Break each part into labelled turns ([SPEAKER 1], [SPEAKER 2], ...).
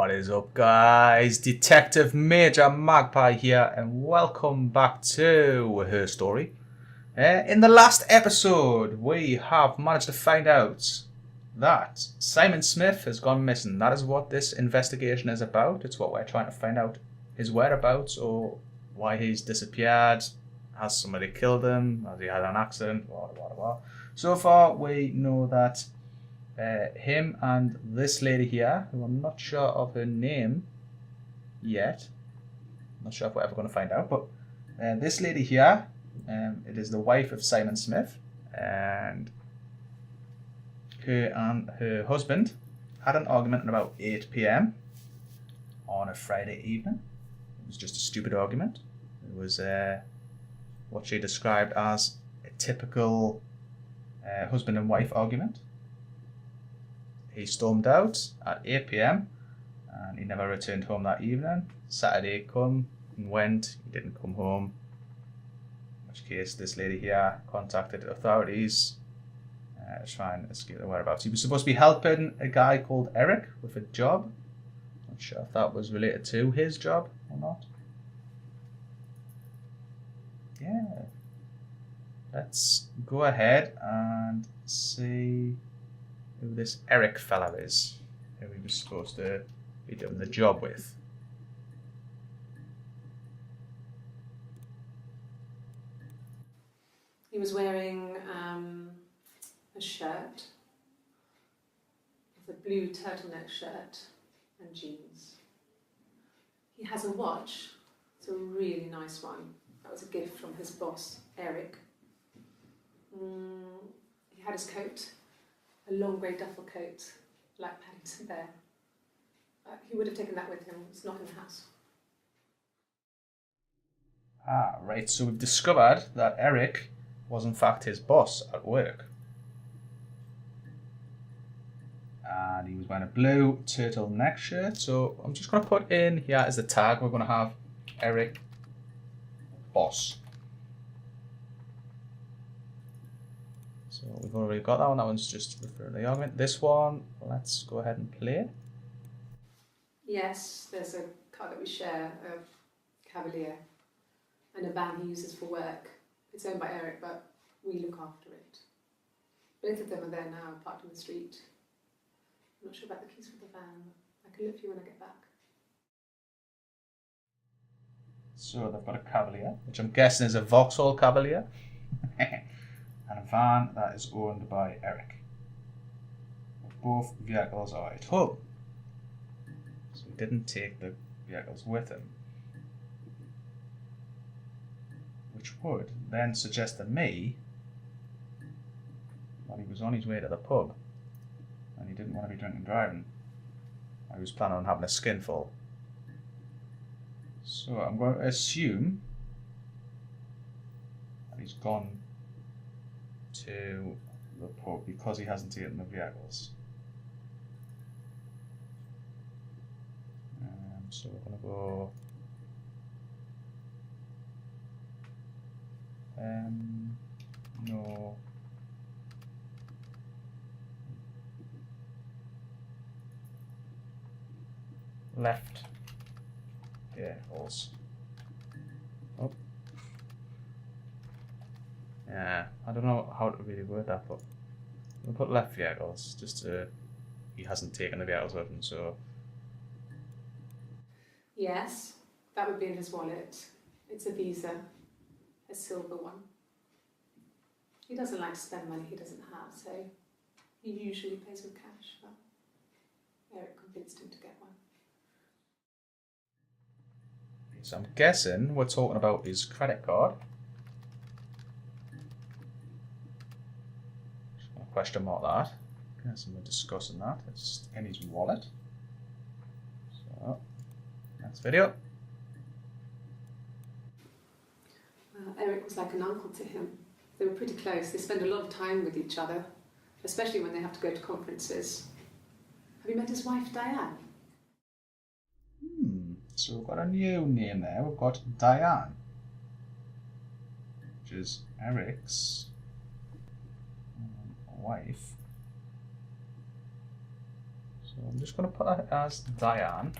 [SPEAKER 1] What is up, guys? Detective Major Magpie here, and welcome back to Her Story. In the last episode, we have managed to find out that Simon Smith has gone missing. That is what this investigation is about. It's what we're trying to find out his whereabouts or why he's disappeared. Has somebody killed him? Has he had an accident? Blah. So far, we know that him and this lady here, who I'm not sure of her name yet. Not sure if we're ever going to find out, but this lady here, it is the wife of Simon Smith, and her husband had an argument at about 8 p.m. on a Friday evening. It was just a stupid argument. It was what she described as a typical husband and wife argument. He stormed out at 8 p.m. and he never returned home that evening. Saturday come and went. He didn't come home. In which case, this lady here contacted authorities to try and escape the whereabouts. He was supposed to be helping a guy called Eric with a job. Not sure if that was related to his job or not. Yeah. Let's go ahead and see who this Eric fella is, who he was supposed to be doing the job with.
[SPEAKER 2] He was wearing a shirt, with a blue turtleneck shirt and jeans. He has a watch. It's a really nice one. That was a gift from his boss, Eric. He had his coat, a long grey duffel coat, like Paddington Bear. He would have taken that with him. It's not in the house.
[SPEAKER 1] Ah, right. So we've discovered that Eric was in fact his boss at work. And he was wearing a blue turtleneck shirt. So I'm just going to put in here as the tag. We're going to have Eric boss. So we've already got that one. That one's just referring to the argument. This one, let's go ahead and play.
[SPEAKER 2] Yes, there's a car that we share, a Cavalier, and a van he uses for work. It's owned by Eric, but we look after it. Both of them are there now, parked in the street. I'm not sure about the keys for the van. I can look for you when I get back.
[SPEAKER 1] So they've got a Cavalier, which I'm guessing is a Vauxhall Cavalier. And a van that is owned by Eric. Both vehicles are at home. So he didn't take the vehicles with him. Which would then suggest to me that he was on his way to the pub and he didn't want to be drinking and driving. He was planning on having a skinful. So I'm going to assume that he's gone to the pub because he hasn't taken the vehicles. So we're going to go no left vehicles. Oh. Yeah, I don't know how to really word that, but we'll put left vehicles just to. He hasn't taken the vehicles with him, so.
[SPEAKER 2] Yes, that would be in his wallet. It's a Visa, a silver one. He doesn't like to spend money he doesn't have, so he usually pays with cash, but Eric convinced him to get one.
[SPEAKER 1] So I'm guessing we're talking about his credit card. Just going to question mark that. Guess we're discussing that. It's in his wallet. So, next video.
[SPEAKER 2] Eric was like an uncle to him. They were pretty close. They spend a lot of time with each other, especially when they have to go to conferences. Have you met his wife, Diane?
[SPEAKER 1] So we've got a new name there. We've got Diane, which is Eric's wife. So So I'm just going to put that as Diane.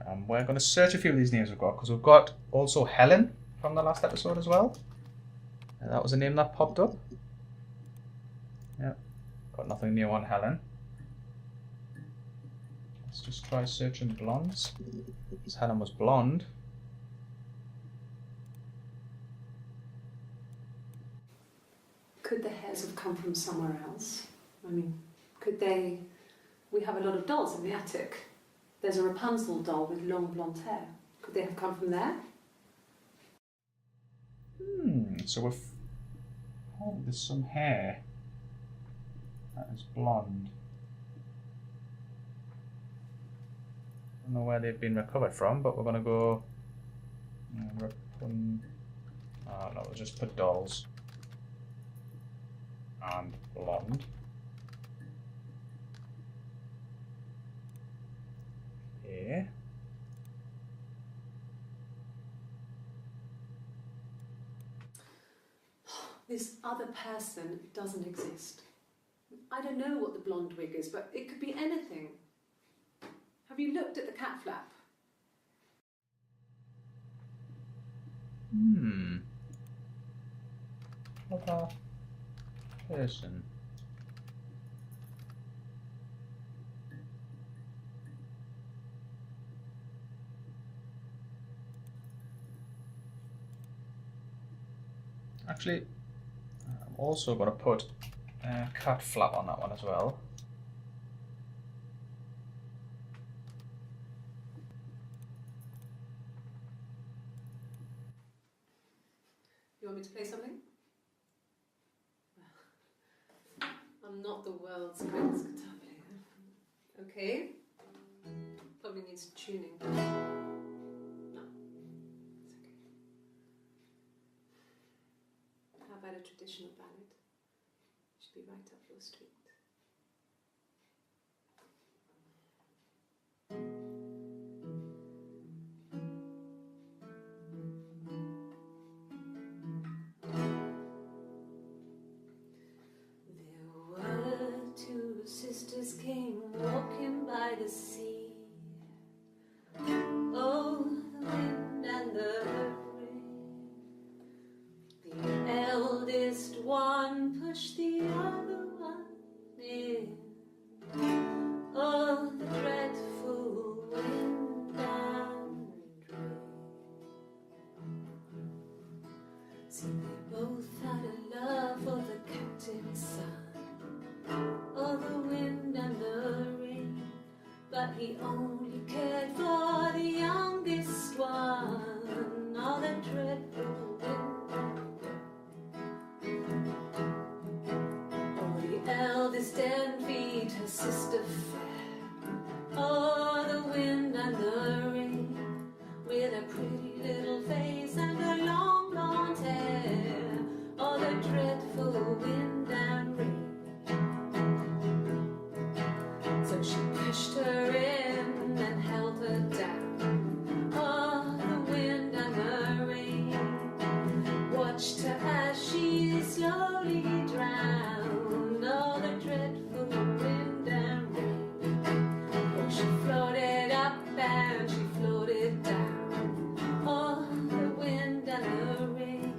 [SPEAKER 1] And we're going to search a few of these names we've got, because we've got also Helen from the last episode as well. And that was a name that popped up. Yep, got nothing new on Helen. Let's just try searching blondes. Because Helen was blonde.
[SPEAKER 2] Could the hairs have come from somewhere else? I mean, could they... We have a lot of dolls in the attic. There's a Rapunzel doll with long blonde hair. Could they have come from there?
[SPEAKER 1] So we've... Oh, there's some hair that is blonde. I don't know where they've been recovered from, but we're going to go... Oh no, we'll just put dolls. And blonde. Okay.
[SPEAKER 2] This other person doesn't exist. I don't know what the blonde wig is, but it could be anything. Have you looked at the cat flap?
[SPEAKER 1] Other person. Actually, I'm also going to put a cat flap on that one as well.
[SPEAKER 2] You want me to play something? I'm not the world's greatest guitar player. Okay. Probably needs tuning. No, it's okay. How about a traditional ballad? Should be right up your street. Sisters came walking by the sea. Oh, the wind and the rain. The eldest one pushed the other one in. Oh, the dreadful wind and rain. See, they both had a love for the captain's son. Oh, the wind and the rain, but he only cared for the youngest one. Oh, the dreadful wind. Oh, the eldest envied her sister fair. Oh, the wind and the rain, with a pretty little face and her long blonde hair. Oh, the dreadful wind and rain. So she pushed her in and held her down. Oh, the wind and the rain watched her as she slowly drowned. Oh, the dreadful wind and rain. Oh, she floated up and she floated down. Oh, the wind and the rain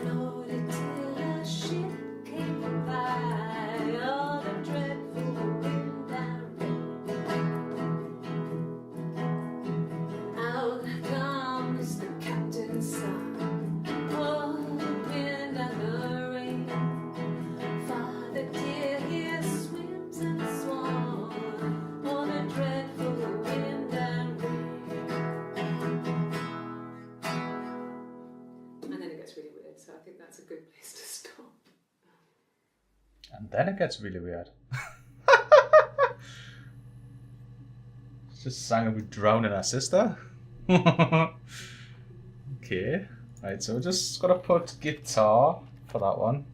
[SPEAKER 2] floated till a ship came by. Oh, the dreadful wind and rain. Out comes the captain's son. Oh, the wind and the rain. Father dear, here swims and swan. Oh, the dreadful wind and rain. And then it gets really weird, so I think that's a good place to stop.
[SPEAKER 1] And then it gets really weird. It's just sang about drowning her sister. Okay. Right, so we're just got to put guitar for that one.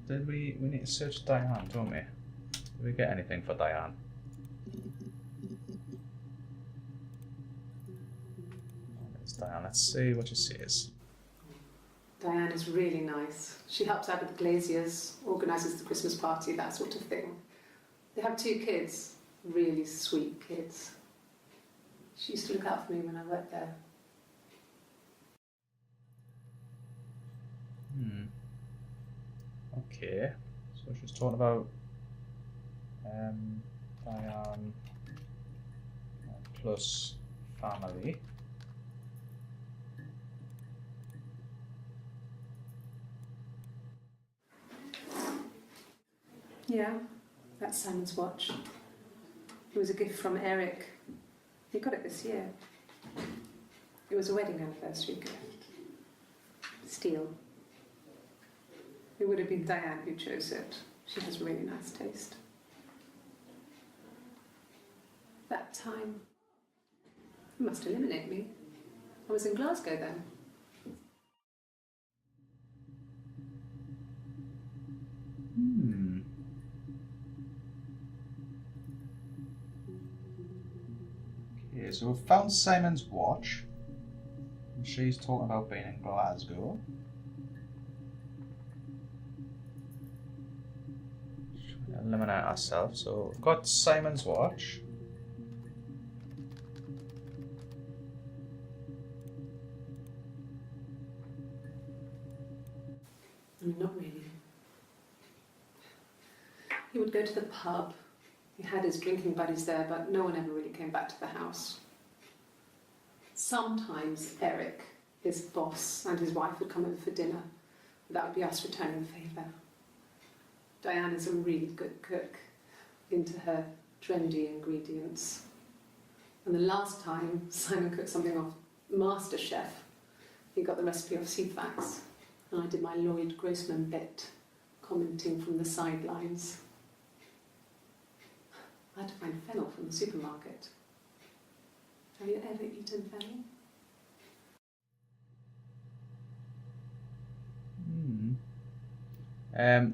[SPEAKER 1] Did we need to search Diane, don't we? Did we get anything for Diane? Diane, let's see what she says.
[SPEAKER 2] Diane is really nice. She helps out with the glaziers, organises the Christmas party, that sort of thing. They have 2 kids, really sweet kids. She used to look out for me when I worked there.
[SPEAKER 1] Okay, so she's talking about Diane plus family.
[SPEAKER 2] Yeah, that's Simon's watch. It was a gift from Eric. He got it this year. It was a wedding anniversary gift. Steel. It would have been Diane who chose it. She has really nice taste. That time, it must eliminate me. I was in Glasgow then.
[SPEAKER 1] Okay, so we've found Simon's watch. And she's talking about being in Glasgow. Eliminate ourselves. So we've got Simon's watch.
[SPEAKER 2] Not really. He would go to the pub. He had his drinking buddies there, but no one ever really came back to the house. Sometimes Eric, his boss, and his wife would come over for dinner. That would be us returning the favour. Diane is a really good cook, into her trendy ingredients. And the last time Simon cooked something off MasterChef, he got the recipe off CFAX, and I did my Lloyd Grossman bit, commenting from the sidelines. I had to find fennel from the supermarket. Have you ever eaten fennel?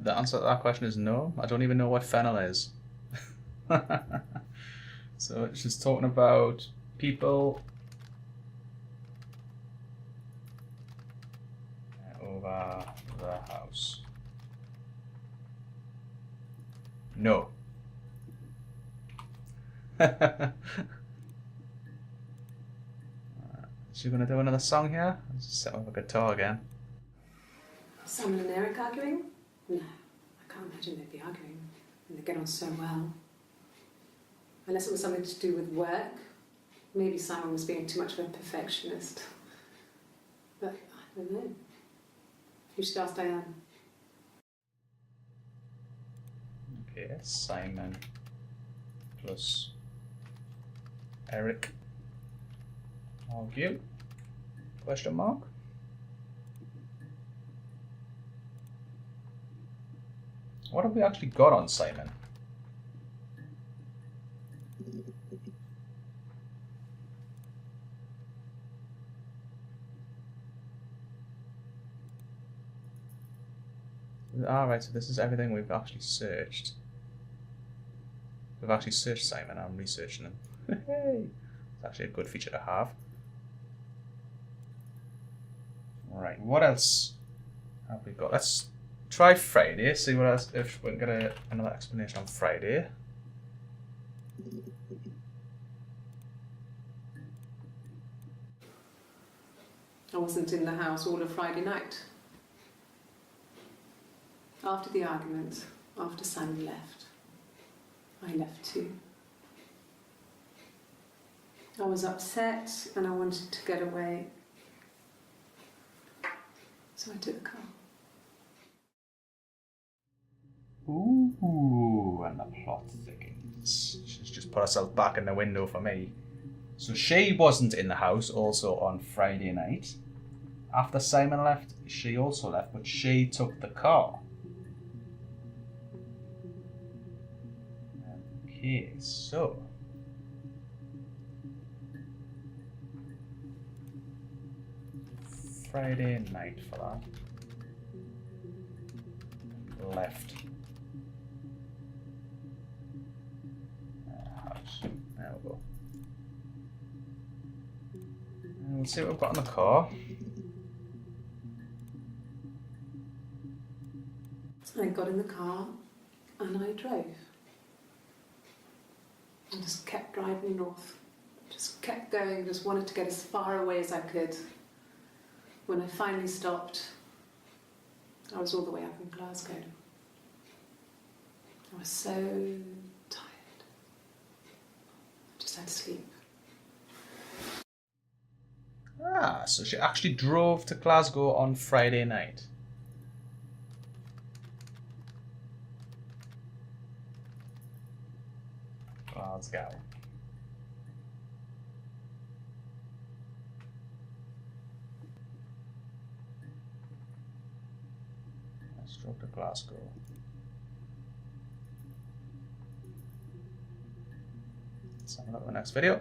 [SPEAKER 1] The answer to that question is no. I don't even know what fennel is. So she's talking about people over the house. No. Is she gonna do another song here? Let's set up a guitar again.
[SPEAKER 2] Simon and Eric arguing? No, I can't imagine they'd be arguing. And they get on so well. Unless it was something to do with work. Maybe Simon was being too much of a perfectionist. But I don't know. You should ask Diane.
[SPEAKER 1] Okay, Simon plus Eric. Argue? Question mark? What have we actually got on Simon? Alright, so this is everything we've actually searched. We've actually searched Simon, I'm researching him. Hey! It's actually a good feature to have. Alright, what else have we got? Let's try Friday, see what else, if we can get another explanation on Friday.
[SPEAKER 2] I wasn't in the house all of Friday night. After the argument, after Simon left, I left too. I was upset and I wanted to get away. So I took the car.
[SPEAKER 1] Ooh, and the plot thickens. She's just put herself back in the window for me. So she wasn't in the house also on Friday night. After Simon left, she also left, but she took the car. Okay, so Friday night for that. Left house. There we go. There Let's see what we've got in the car.
[SPEAKER 2] I got in the car and I drove. I just kept driving north. Just kept going, just wanted to get as far away as I could. When I finally stopped, I was all the way up in Glasgow. I was so tired. I just had to sleep.
[SPEAKER 1] Ah, so she actually drove to Glasgow on Friday night. Glasgow. Let's drove to Glasgow. Let's have a look at the next video.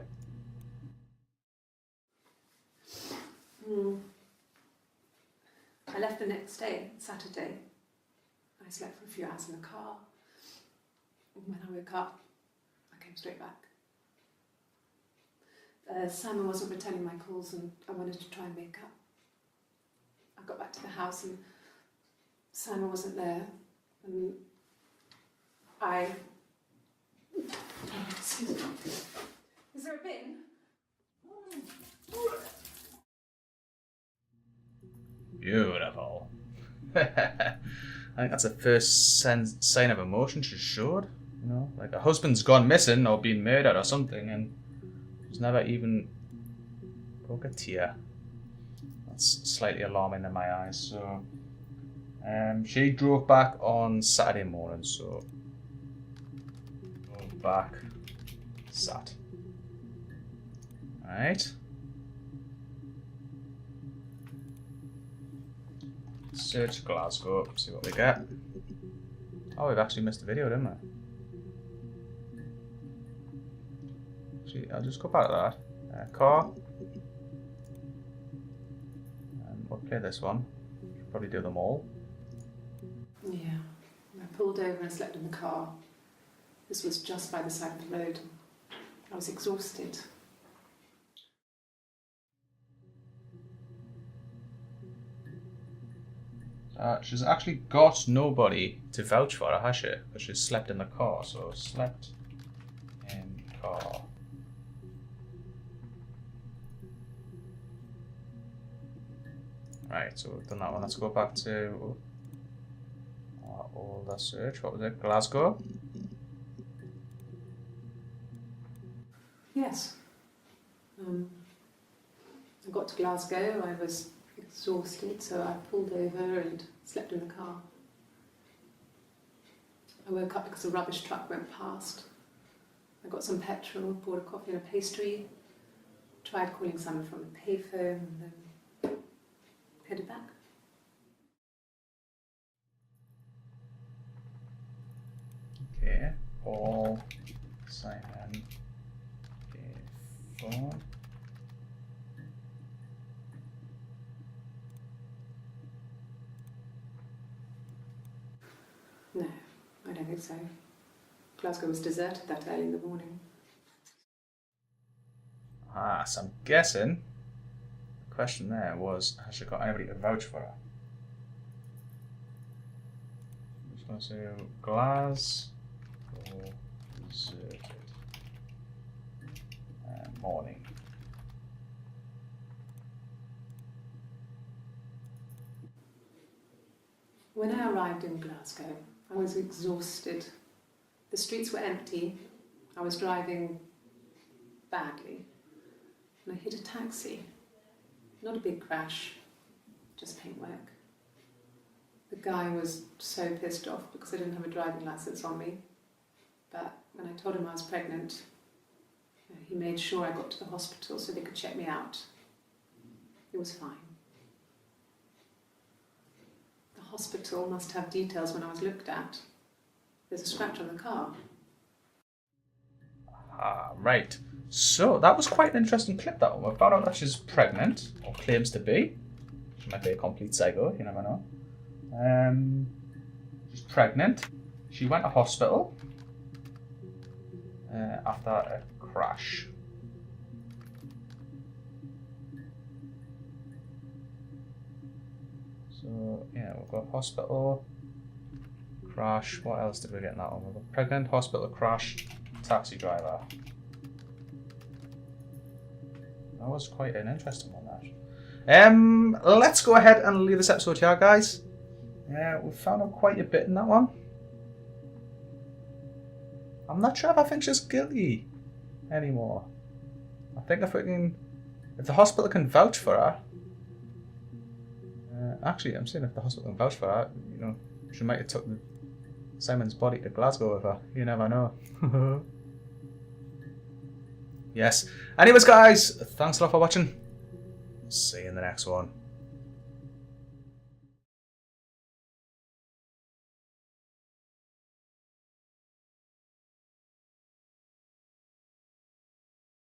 [SPEAKER 2] I left the next day, Saturday. I slept for a few hours in the car. And when I woke up, I came straight back. Simon wasn't returning my calls and I wanted to try and make up. I got back to the house and Simon wasn't there. And I... Is there a bin?
[SPEAKER 1] Beautiful. I think that's the first sign of emotion she showed. You know, like her husband's gone missing or been murdered or something, and she's never even broke a tear. That's slightly alarming in my eyes. So, she drove back on Saturday morning. So, drove back, sat. Right. Search Glasgow, see what we get. Oh, we've actually missed a video, didn't we? Actually, I'll just go back to that. Car. And we'll play this one. Should probably do them all.
[SPEAKER 2] Yeah. I pulled over and slept in the car. This was just by the side of the road. I was exhausted.
[SPEAKER 1] She's actually got nobody to vouch for her, has she? Because she's slept in the car, so slept in car. Right, so we've done that one. Let's go back to our older search. What was it? Glasgow?
[SPEAKER 2] Yes. I got to Glasgow, I was exhausted, so I pulled over and slept in the car. I woke up because a rubbish truck went past. I got some petrol, bought a coffee and a pastry, tried calling someone from the payphone, and then headed back.
[SPEAKER 1] Okay, Paul, Simon, phone.
[SPEAKER 2] No, I don't think so. Glasgow was deserted that early in the morning.
[SPEAKER 1] Ah, so I'm guessing the question there was, has she got anybody to vouch for her? I'm just going to say Glasgow deserted morning.
[SPEAKER 2] When I arrived in Glasgow, I was exhausted. The streets were empty. I was driving badly. And I hit a taxi. Not a big crash, just paintwork. The guy was so pissed off because I didn't have a driving license on me. But when I told him I was pregnant, he made sure I got to the hospital so they could check me out. It was fine. The hospital must have details when I was looked at. There's a scratch on the car.
[SPEAKER 1] Ah, right. So that was quite an interesting clip, that one. We found out that she's pregnant, or claims to be. She might be a complete psycho, you never know. She's pregnant. She went to hospital after a crash. So, yeah, we've got hospital, crash. What else did we get in that one? We've got pregnant, hospital, crash, taxi driver. That was quite an interesting one, that. Let's go ahead and leave this episode here, guys. We found out quite a bit in that one. I'm not sure if I think she's guilty anymore. I think if the hospital can vouch for her. Actually, I'm saying if the hospital can vouch for her, you know, she might have took Simon's body to Glasgow with her. You never know. Yes. Anyways, guys, thanks a lot for watching. See you in the next one.